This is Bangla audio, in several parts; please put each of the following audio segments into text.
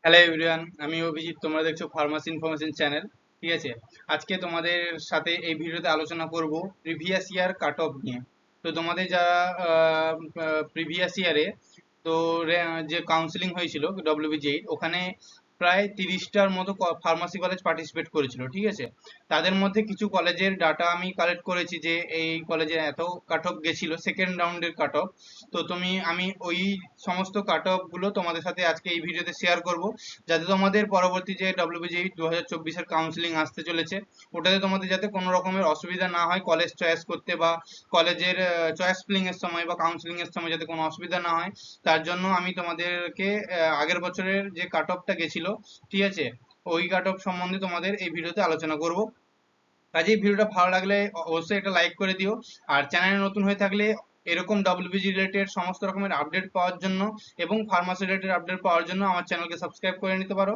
হ্যালো এভরিওয়ান, আমি অভিজিৎ। তোমরা দেখছো ফার্মাসি ইনফরমেশন চ্যানেল। ঠিক আছে, আজকে তোমাদের সাথে এই ভিডিওতে আলোচনা করব প্রিভিয়াস ইয়ার কাট অফ নিয়ে। তো তোমাদের যারা প্রিভিয়াস ইয়ারে তো যে কাউন্সিলিং হয়েছিল ডব্লিউবিজেই, ওখানে প্রায় 30টার মতো ফার্মাসি কলেজ পার্টিসিপেট করেছিল। ঠিক আছে, তাদের মধ্যে কিছু কলেজের ডাটা আমি কালেক্ট করেছি যে এই কলেজে এত কাট অফ গেছিল সেকেন্ড রাউন্ডের কাট অফ। তো আমি ওই সমস্ত কাট অফ গুলো তোমাদের সাথে আজকে এই ভিডিওতে শেয়ার করব, যাতে তোমাদের পরবর্তী যে ডব্লিউবিজেই 2024-এর কাউন্সিলিং আসতে চলেছে, ওটাতে তোমাদের যাতে কোনো রকমের অসুবিধা না হয় কলেজ চয়েস করতে, বা কলেজের চয়েস ফিলিং এর সময় বা কাউন্সিলিং এর সময় যাতে কোনো অসুবিধা না হয়, তার জন্য আমি তোমাদেরকে আগের বছরের যে কাট অফটা গেছিল, ঠিক আছে, ওই কাট অফ সম্বন্ধে তোমাদের এই ভিডিওতে আলোচনা করব। কাজেই ভিডিওটা ভালো লাগলে অবশ্যই একটা লাইক করে দিও। আর চ্যানেলে নতুন হয়ে থাকলে এরকম ডব্লিউবিজি রিলেটেড সমস্ত রকমের আপডেট পাওয়ার জন্য এবং ফার্মাসি রিলেটেড আপডেট পাওয়ার জন্য আমার চ্যানেলকে সাবস্ক্রাইব করে নিতে পারো।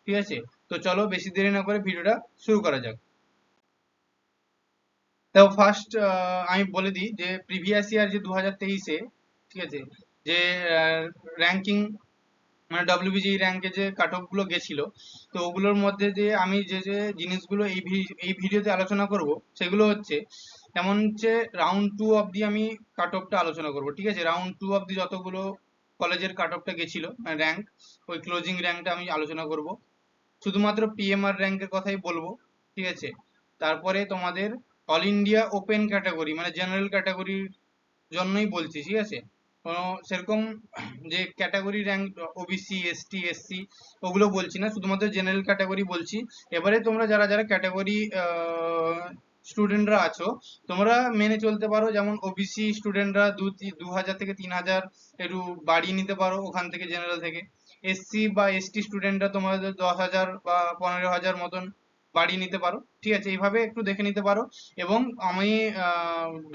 ঠিক আছে, তো চলো বেশি দেরি না করে ভিডিওটা শুরু করা যাক। তো ফার্স্ট আমি বলে দিই যে প্রিভিয়াস ইয়ার যে 2023-এ, ঠিক আছে, যে র্যাঙ্কিং মানে ডব্লিউবিজি র্যাঙ্কে যে কাট অফ গুলো গেছিল, তো ওগুলোর মধ্যে যে আমি যে যে জিনিসগুলো এই ভিডিওতে আলোচনা করব সেগুলো হচ্ছে, যেমন হচ্ছে রাউন্ড টু অবধি আমি কাট অফটা আলোচনা করব। ঠিক আছে, রাউন্ড টু অবধি যতগুলো কলেজের কাট অফটা গেছিল মানে র্যাঙ্ক, ওই ক্লোজিং র্যাঙ্কটা আমি আলোচনা করব। শুধুমাত্র পিএমআর র্যাঙ্কের কথাই বলবো। ঠিক আছে, তারপরে তোমাদের অল ইন্ডিয়া ওপেন ক্যাটাগরি মানে জেনারেল ক্যাটাগরির জন্যই বলছি। ঠিক আছে, কোনো সেরকম যে category rank OBC ST SC ওগুলো বলছি না, শুধুমাত্র জেনারেল ক্যাটাগরি বলছি। এবারে তোমরা যারা যারা ক্যাটাগরি স্টুডেন্টরা আছো, তোমরা মেনে চলতে পারো, যেমন ওবিসি স্টুডেন্টরা 2000 থেকে 3000 একটু বাড়িয়ে নিতে পারো ওখান থেকে, জেনারেল থেকে। এসসি বা এসটি স্টুডেন্টরা তোমাদের 10,000 বা 15,000 মতন বাড়িয়ে নিতে পারো। ঠিক আছে, এইভাবে একটু দেখে নিতে পারো। এবং আমি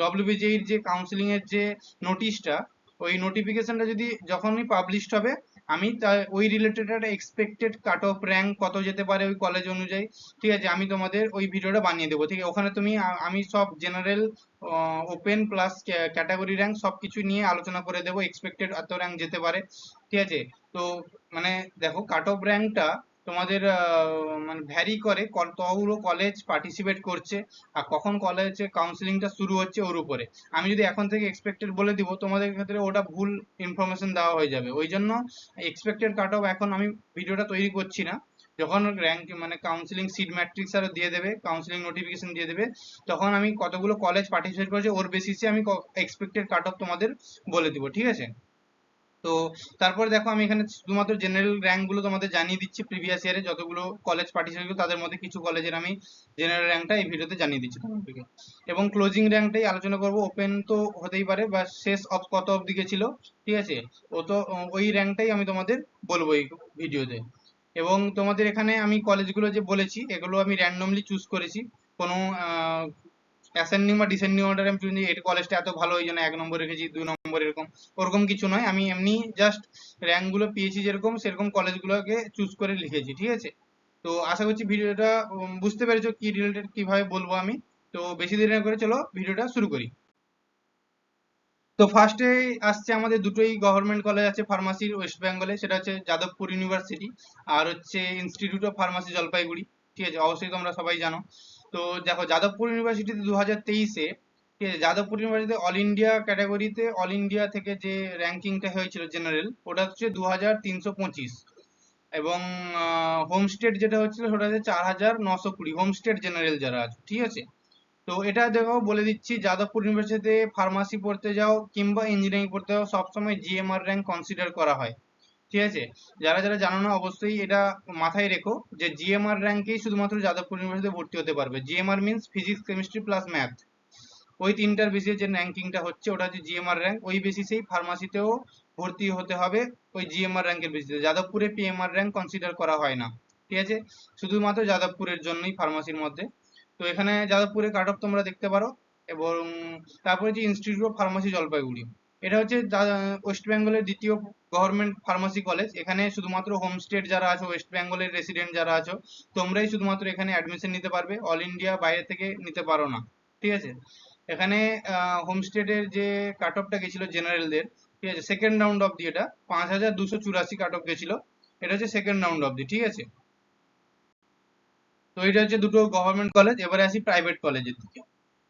ডব্লিউবিজেইর যে কাউন্সিলিং এর যে নোটিশটা, ওই নোটিফিকেশনটা যদি যখনই পাবলিশড হবে, আমি ওই রিলেটেড একটা এক্সপেক্টেড কাট অফ র্যাঙ্ক কত যেতে পারে ওই কলেজ অনুযায়ী, ঠিক আছে, আমি তোমাদের ওই ভিডিওটা বানিয়ে দেবো। ঠিক আছে, ওখানে তুমি আমি সব general open plus category rank সব কিছু নিয়ে আলোচনা করে দেবো, এক্সপেক্টেড এত র্যাঙ্ক যেতে পারে। ঠিক আছে, তো মানে দেখো কাট অফ র্যাঙ্কটা তোমাদের মানে ভ্যারি করে কতগুলো কলেজ পার্টিসিপেট করছে আর কখন কলেজে কাউন্সিলিংটা শুরু হচ্ছে ওর উপরে। আমি যদি এখন থেকে এক্সপেক্টেড বলে দিব, তোমাদের ক্ষেত্রে ওটা ভুল ইনফরমেশন দেওয়া হয়ে যাবে। ওই জন্য এক্সপেক্টেড কাট অফ এখন আমি ভিডিওটা তৈরি করছি না। যখন র্যাঙ্ক মানে কাউন্সিলিং সিট ম্যাট্রিক্স আরো দিয়ে দেবে, কাউন্সিলিং নোটিফিকেশন দিয়ে দেবে, তখন আমি কতগুলো কলেজ পার্টিসিপেট করেছে ওর বেসিসে আমি এক্সপেক্টেড কাট অফ তোমাদের বলে দিব। ঠিক আছে, তো তারপরে দেখো আমি এখানে শুধুমাত্র জেনারেল র্যাঙ্ক গুলো তোমাদের জানিয়ে দিচ্ছি। প্রিভিয়াস ইয়ারে যতগুলো কলেজ পার্টিসিপেট করে তাদের মধ্যে কিছু কলেজের আমি জেনারেল র্যাঙ্কটা এই ভিডিওতে জানিয়ে দিচ্ছি তোমাদেরকে। এবং ক্লোজিং র্যাঙ্কটাই আলোচনা করব। ওপেন তো হতেই পারে, বা শেষ অফ কত অবধি গেছিল, ঠিক আছে, ও তো ওই র্যাঙ্কটাই আমি তোমাদের বলবো এই ভিডিওতে। এবং তোমাদের এখানে আমি কলেজগুলো যে বলেছি এগুলো আমি র্যান্ডমলি চুজ করেছি, কোনো অ্যাসেন্ডিং বা ডিসেন্ডিং অর্ডারে আমি চুজ, এই কলেজটা এত ভালো ওই জন্য 1 নম্বর রেখেছি, 2 নম্বর, এরকম ওরকম কিছু নয়। আমি এমনি জাস্ট র্যাঙ্ক গুলো পেয়েছি যেরকম সেরকম কলেজগুলোকে চুজ করে লিখেছি। ঠিক আছে, তো আশা করছি ভিডিওটা বুঝতে পেরেছো কি রিলেটেড কিভাবে বলবো আমি। তো বেশি দেরি না করে চলো ভিডিওটা শুরু করি। তো ফার্স্টে আসছে আমাদের দুটোই গভর্নমেন্ট কলেজ আছে ফার্মাসির ওয়েস্ট বেঙ্গলে, সেটা হচ্ছে যাদবপুর ইউনিভার্সিটি আর হচ্ছে ইনস্টিটিউট অফ ফার্মাসি জলপাইগুড়ি। ঠিক আছে, অবশ্যই তোমরা সবাই জানো। তো দেখো যাদবপুর ইউনিভার্সিটিতে 2023-এ, ঠিক আছে, যাদবপুর ইউনিভার্সিটিতে অল ইন্ডিয়া ক্যাটাগরিতে অল ইন্ডিয়া থেকে যে র্যাঙ্কিংটা হয়েছিল জেনারেল, ওটা হচ্ছে 2325। এবং হোম স্টেট যেটা হচ্ছিল সেটা হচ্ছে 4920 হোম স্টেট জেনারেল যারা আছে। ঠিক আছে, তো এটা দেখো বলে দিচ্ছি, যাদবপুর ইউনিভার্সিটিতে ফার্মাসি পড়তে যাও কিংবা ইঞ্জিনিয়ারিং পড়তে যাও সবসময় জিএমআর র্যাঙ্ক কনসিডার করা হয়। ঠিক আছে, যারা যারা জানো না অবশ্যই এটা মাথায় রেখো যে জিএমআর র্যাঙ্কেই শুধুমাত্র যাদবপুর ইউনিভার্সিটিতে ভর্তি হতে পারবে। GMR means physics chemistry plus math, ওই তিনটার বেসিসে যে র্যাঙ্কিংটা হচ্ছে ওটা হচ্ছে জিএমআর র্যাঙ্ক। ওই বেসিসেই ফার্মাসিতেও ভর্তি হতে হবে ওই জিএমআর র্যাঙ্কের বেসিসে। যাদবপুরে পিএমআর র্যাঙ্ক কনসিডার করা হয় না। ঠিক আছে, শুধুমাত্র যাদবপুরের জন্যই ফার্মাসির মধ্যে। তো এখানে যাদবপুরে কাট অফ তোমরা দেখতে পারো। এবং তারপরে যে ইনস্টিটিউট অফ ফার্মাসি জলপাইগুড়ি, এটা হচ্ছে ওয়েস্ট বেঙ্গলের দ্বিতীয় গভর্নমেন্ট ফার্মাসি কলেজ। এখানে শুধুমাত্র হোম স্টেট যারা আছো, ওয়েস্ট বেঙ্গলের রেসিডেন্ট যারা আছো, তোমরাই শুধুমাত্র এখানে অ্যাডমিশন নিতে পারবে, অল ইন্ডিয়া বাইরে থেকে নিতে পারো না। ঠিক আছে, এখানে হোম স্টেটের যে কাট অফটা গেছিল জেনারেলদের, ঠিক আছে, সেকেন্ড রাউন্ড অফ দিয়ে এটা 5284 কাট অফ গেছিল। এটা হচ্ছে সেকেন্ড রাউন্ড অবধি, ঠিক আছে। তো এটা হচ্ছে দুটো গভর্নমেন্ট কলেজ। এবারে আসি প্রাইভেট কলেজের দিকে।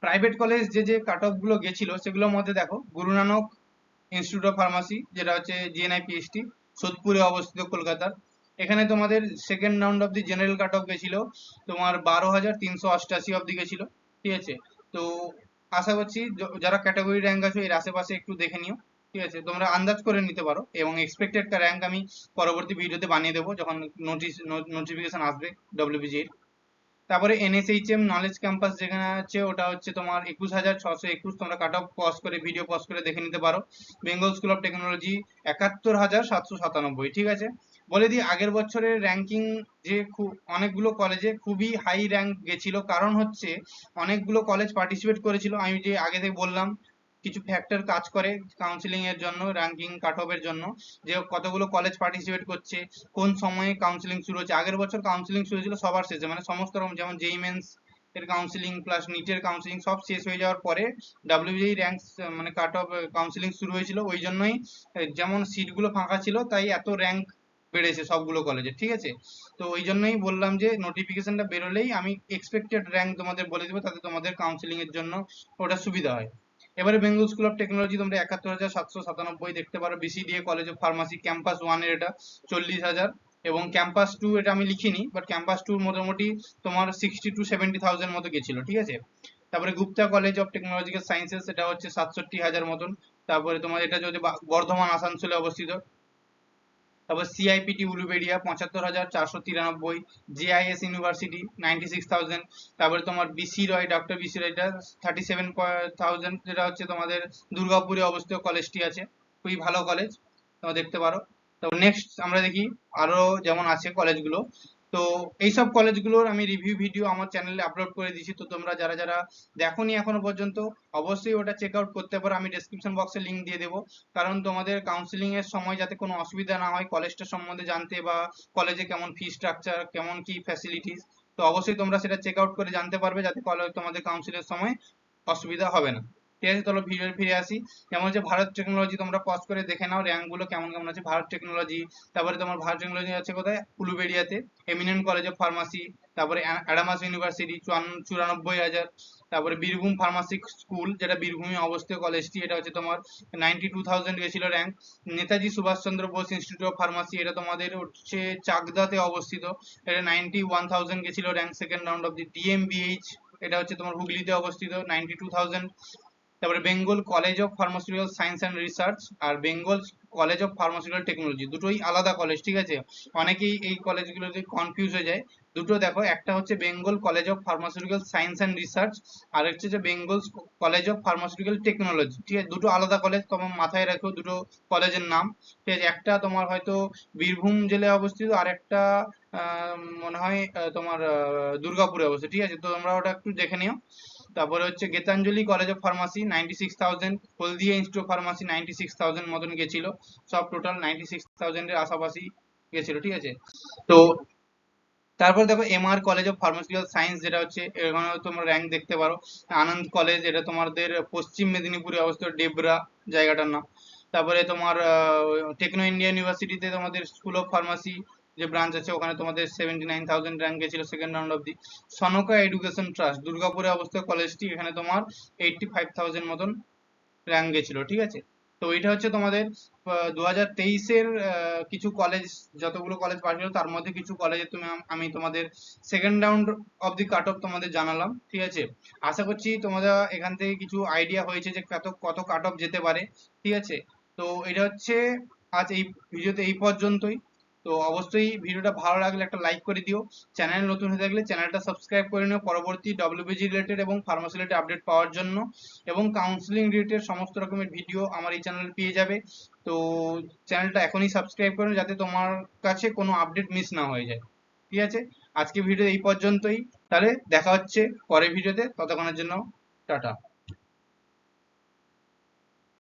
প্রাইভেট কলেজ যে যে কাট অফ গুলো গেছিল সেগুলোর মধ্যে দেখো, Guru Nanak institute of pharmacy, যেটা হচ্ছে জিএনআই পিএইচটি, সোদপুরে অবস্থিত কলকাতার। এখানে তোমাদের second round of the general cut off গেছিল তোমার 12,388 অবধি গেছিল, ঠিক আছে। তো আশা করছি যারা ক্যাটাগরি র্যাঙ্ক আছে এর আশেপাশে একটু দেখে নিও, ঠিক আছে, তোমরা আন্দাজ করে নিতে পারো। এবং এক্সপেক্টেড র্যাঙ্ক আমি পরবর্তী ভিডিওতে বানিয়ে দেবো যখন নোটিফিকেশন আসবে ডব্লিউবিজির। তারপরে এনএসএইচএম নলেজ ক্যাম্পাস যেখানে আছে ওটা হচ্ছে তোমার 21,621, তোমরা কাট অফ পজ করে ভিডিও পজ করে দেখে নিতে পারো। বেঙ্গল স্কুল অফ টেকনোলজি 71,797, ঠিক আছে। বলে দিই আগের বছরের র্যাঙ্কিং যে অনেকগুলো কলেজে খুবই হাই র্যাঙ্ক গেছিল, কারণ হচ্ছে অনেকগুলো কলেজ পার্টিসিপেট করেছিল। আমি যে আগে থেকে বললাম কিছু ফ্যাক্টর কাজ করে কাউন্সিলিং এর জন্য, র্যাঙ্কিং কাট অফ এর জন্য, যে কতগুলো কলেজ পার্টিসিপেট করছে, কোন সময়ে কাউন্সিলিং শুরু হচ্ছে। আগের বছর কাউন্সিলিং শুরু হয়েছিল সবার শেষে, মানে সমস্ত রকম, যেমন জেই মেন্স এর কাউন্সিলিং প্লাস নিটের কাউন্সিলিং সব শেষ হয়ে যাওয়ার পরে ডাব্লিউবিই র্যাঙ্ক মানে কাট অফ কাউন্সিলিং শুরু হয়েছিল। ওই জন্যই যেমন সিটগুলো ফাঁকা ছিল তাই এত র্যাঙ্ক বেড়েছে সবগুলো কলেজে, ঠিক আছে। তো ওই জন্যই বললাম যে নোটিফিকেশনটা বেরোলেই আমি এক্সপেক্টেড র্যাঙ্ক তোমাদের বলে দেবো, তাতে তোমাদের কাউন্সিলিং এর জন্য ওটা সুবিধা হয়। এবারে বেঙ্গল স্কুল অফ টেকনোলজি তোমরা 71,797 দেখতে পারো। BCDA college of pharmacy campus 1 এর এটা 40,000, এবং ক্যাম্পাস 2 এটা আমি লিখিনি, বাট ক্যাম্পাস 2 মোটামুটি তোমার 60 to 70,000 মতো গেছিল, ঠিক আছে। তারপরে Gupta college of technological sciences, এটা হচ্ছে 67,000 মতন। তারপরে তোমার এটা যদি বর্ধমান আসানসোলে অবস্থিত। তারপর সিআইপিটি উলুবেড়িয়া 75,493, জেআইএস ইউনিভার্সিটি 96,000। তারপরে তোমার বিসি রয়, ডক্টর বিসি রয়, এটা 37,000, যেটা হচ্ছে তোমাদের দুর্গাপুরে অবস্থিত কলেজটি আছে, খুবই ভালো কলেজ, তোমরা দেখতে পারো। তো নেক্সট আমরা দেখি আরো যেমন আছে কলেজগুলো। তো এইসব কলেজগুলোর আমি রিভিউ ভিডিও আমার চ্যানেলে আপলোড করে দিয়েছি, তো তোমরা যারা যারা দেখোনি এখনো পর্যন্ত অবশ্যই ওটা চেক আউট করতে পারো। আমি ডেসক্রিপশন বক্সে লিঙ্ক দিয়ে দেবো, কারণ তোমাদের কাউন্সিলিং এর সময় যাতে কোনো অসুবিধা না হয় কলেজটা সম্বন্ধে জানতে, বা কলেজে কেমন ফি স্ট্রাকচার, কেমন কি ফ্যাসিলিটিস, তো অবশ্যই তোমরা সেটা চেক আউট করে জানতে পারবে, যাতে কলেজ তোমাদের কাউন্সিলের সময় অসুবিধা হবে না। ঠিক আছে, চলো ভিডিও ফিরে আসি। যেমন হচ্ছে ভারত টেকনোলজি, তোমরা পজ করে দেখে নাও র্যাঙ্ক গুলো কেমন কেমন আছে ভারত টেকনোলজি। তারপরে তোমার ভারত টেকনোলজি আছে কোথায়, উলুবেড়িয়াতে, এমিনেন্ট কলেজ অফ ফার্মাসি। তারপরে অ্যাডামাস ইউনিভার্সিটি 94,000। তারপরে বীরভূম ফার্মাসি স্কুল, যেটা বীরভূমে অবস্থিত কলেজটি, এটা হচ্ছে তোমার 92,000 গেছিল rank. Netaji Subhashchandra Bose institute of pharmacy, এটা তোমাদের হচ্ছে চাকদাতে অবস্থিত, এটা 91,000 গেছিল rank second round of the. DMBH, এটা হচ্ছে তোমার হুগলিতে অবস্থিত, 92,000। তারপরে Bengal college of pharmaceutical science and research আর Bengal college of pharmaceutical technology, দুটোই আলাদা কলেজ, ঠিক আছে। অনেকেই এই কলেজগুলোতে কনফিউজ হয়ে যায়। দুটো দেখো, একটা হচ্ছে Bengal college of pharmaceutical science and research, আর হচ্ছে যে Bengal college of pharmaceutical technology, ঠিক আছে। দুটো আলাদা কলেজ, তোমার মাথায় রাখো দুটো কলেজের নাম, ঠিক আছে। একটা তোমার হয়তো বীরভূম জেলায় অবস্থিত, আর একটা মনে হয় তোমার দুর্গাপুরে অবস্থিত, ঠিক আছে। তো তোমরা ওটা একটু দেখে নিও। তারপরে হচ্ছে Gitanjali college of pharmacy 96,000, Haldia institute of pharmacy 96,000 মতন গেছিল। সব টোটাল 96,000 এর আশাপাশি গেছিল, ঠিক আছে। তো তারপর দেখো MR college of pharmaceutical science, যেটা হচ্ছে এখানে তোমরা র্যাঙ্ক দেখতে পারো। আনন্দ কলেজ, এটা তোমাদের পশ্চিম মেদিনীপুরে অবস্থিত, ডেবরা জায়গাটার নাম। তারপরে তোমার টেকনো ইন্ডিয়া ইউনিভার্সিটিতে তোমাদের স্কুল অফ ফার্মাসি যে ব্রাঞ্চ আছে, ওখানে তোমাদের 79,000 র্যাঙ্ক গেছিল সেকেন্ড রাউন্ড অব্দি। সনকা এডুকেশন ট্রাস্ট দুর্গাপুরে অবস্থিত কলেজটি, এখানে তোমার 85,000 মতন র্যাঙ্ক গেছিল, ঠিক আছে। তো এটা হচ্ছে তোমাদের 2023-এর কিছু কলেজ, যতগুলো কলেজ পাস হলো তার মধ্যে কিছু কলেজে আমি তোমাদের second round of the cut off তোমাদের জানালাম, ঠিক আছে। আশা করছি তোমাদের এখান থেকে কিছু আইডিয়া হয়েছে যে কত কত কাট অফ যেতে পারে, ঠিক আছে। তো এটা হচ্ছে আজ এই ভিডিওতে এই পর্যন্তই। তো অবশ্যই ভিডিওটা ভালো লাগলে একটা লাইক করে দিও। চ্যানেল নতুন হয়ে থাকলে চ্যানেলটা সাবস্ক্রাইব করে নিও পরবর্তী ডব্লিউবিজি রিলেটেড এবং ফার্মাসি রিলেটেড আপডেট পাওয়ার জন্য। এবং কাউন্সিলিং রিলেটেড সমস্ত রকমের ভিডিও আমার এই চ্যানেলে পেয়ে যাবে। তো চ্যানেলটা এখনই সাবস্ক্রাইব করো, যাতে তোমার কাছে কোনো আপডেট মিস না হয়ে যায়, ঠিক আছে। আজকে ভিডিও এই পর্যন্তই, তাহলে দেখা হচ্ছে পরের ভিডিওতে, ততক্ষণের জন্য টাটা।